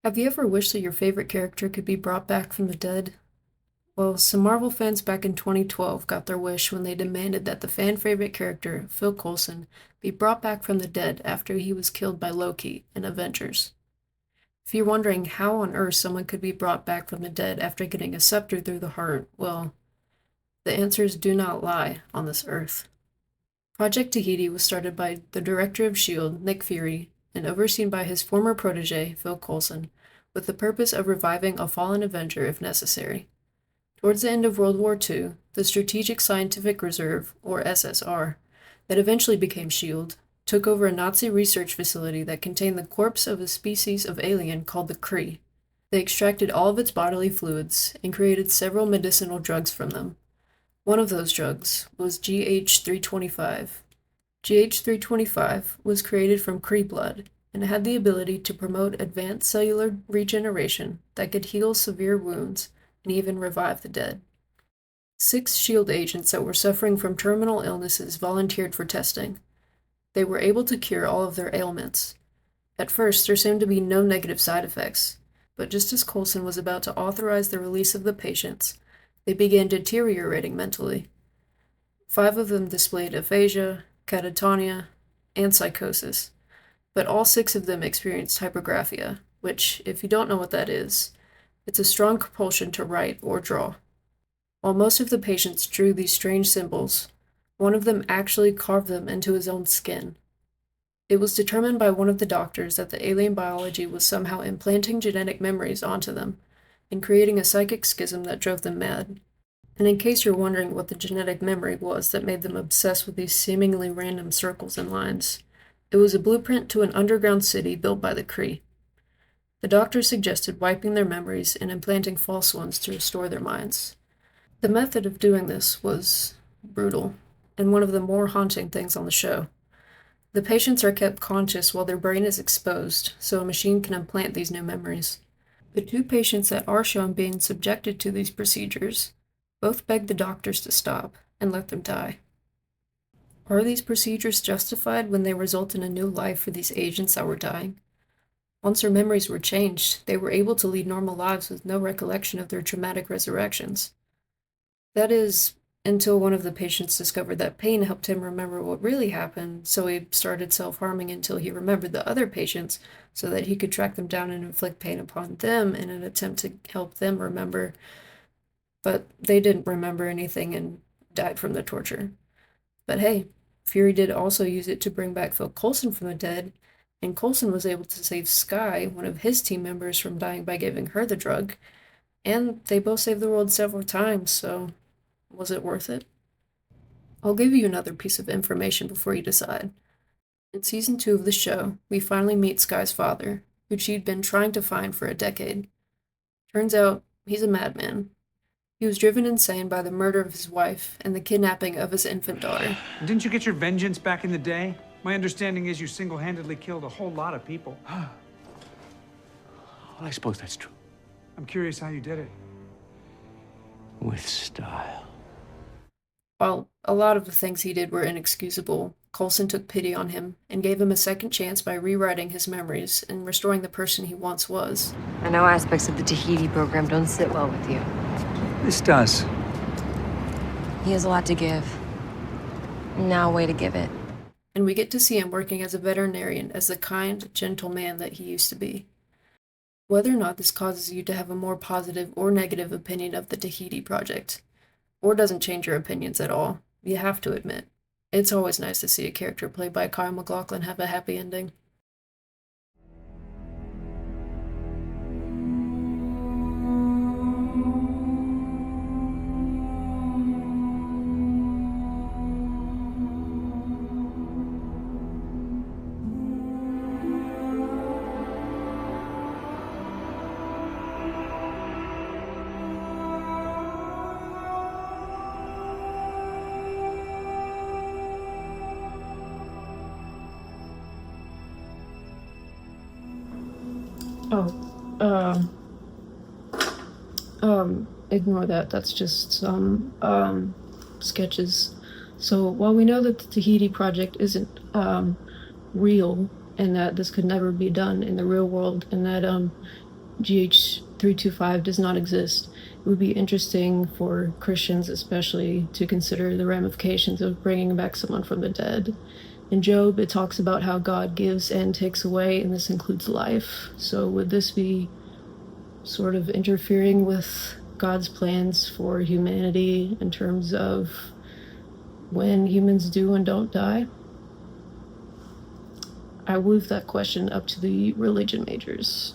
Have you ever wished that your favorite character could be brought back from the dead? Well, some Marvel fans back in 2012 got their wish when they demanded that the fan favorite character, Phil Coulson, be brought back from the dead after he was killed by Loki in Avengers. If you're wondering how on earth someone could be brought back from the dead after getting a scepter through the heart, well, the answers do not lie on this earth. Project Tahiti was started by the director of S.H.I.E.L.D., Nick Fury, and overseen by his former protege, Phil Coulson, with the purpose of reviving a fallen Avenger if necessary. Towards the end of World War II, the Strategic Scientific Reserve, or SSR, that eventually became S.H.I.E.L.D., took over a Nazi research facility that contained the corpse of a species of alien called the Kree. They extracted all of its bodily fluids and created several medicinal drugs from them. One of those drugs was GH325. GH325 was created from Kree blood and had the ability to promote advanced cellular regeneration that could heal severe wounds and even revive the dead. 6 S.H.I.E.L.D. agents that were suffering from terminal illnesses volunteered for testing. They were able to cure all of their ailments. At first, there seemed to be no negative side effects, but just as Coulson was about to authorize the release of the patients, they began deteriorating mentally. 5 of them displayed aphasia, catatonia, and psychosis, but all 6 of them experienced hypergraphia, which, if you don't know what that is, it's a strong compulsion to write or draw. While most of the patients drew these strange symbols, one of them actually carved them into his own skin. It was determined by one of the doctors that the alien biology was somehow implanting genetic memories onto them and creating a psychic schism that drove them mad. And in case you're wondering what the genetic memory was that made them obsessed with these seemingly random circles and lines, it was a blueprint to an underground city built by the Kree. The doctor suggested wiping their memories and implanting false ones to restore their minds. The method of doing this was brutal, and one of the more haunting things on the show. The patients are kept conscious while their brain is exposed, so a machine can implant these new memories. The 2 patients that are shown being subjected to these procedures both beg the doctors to stop and let them die. Are these procedures justified when they result in a new life for these agents that were dying? Once their memories were changed, they were able to lead normal lives with no recollection of their traumatic resurrections. That is, until one of the patients discovered that pain helped him remember what really happened, so he started self-harming until he remembered the other patients so that he could track them down and inflict pain upon them in an attempt to help them remember, but they didn't remember anything and died from the torture. But hey, Fury did also use it to bring back Phil Coulson from the dead, and Coulson was able to save Skye, one of his team members, from dying by giving her the drug, and they both saved the world several times, so was it worth it? I'll give you another piece of information before you decide. In season 2 of the show, we finally meet Skye's father, who she'd been trying to find for a decade. Turns out, he's a madman. He was driven insane by the murder of his wife and the kidnapping of his infant daughter. Didn't you get your vengeance back in the day? My understanding is you single-handedly killed a whole lot of people. Well, I suppose that's true. I'm curious how you did it. With style. While a lot of the things he did were inexcusable, Coulson took pity on him and gave him a second chance by rewriting his memories and restoring the person he once was. I know aspects of the T.A.H.I.T.I program don't sit well with you. This does. He has a lot to give. Now a way to give it. And we get to see him working as a veterinarian as the kind, gentle man that he used to be. Whether or not this causes you to have a more positive or negative opinion of the T.A.H.I.T.I project, or doesn't change your opinions at all, you have to admit, it's always nice to see a character played by Kyle MacLachlan have a happy ending. Oh, ignore that. That's just some, sketches. So while we know that the T.A.H.I.T.I project isn't, real, and that this could never be done in the real world, and that, GH325 does not exist, it would be interesting for Christians especially to consider the ramifications of bringing back someone from the dead. In Job, it talks about how God gives and takes away, and this includes life. So would this be sort of interfering with God's plans for humanity in terms of when humans do and don't die? I leave that question up to the religion majors.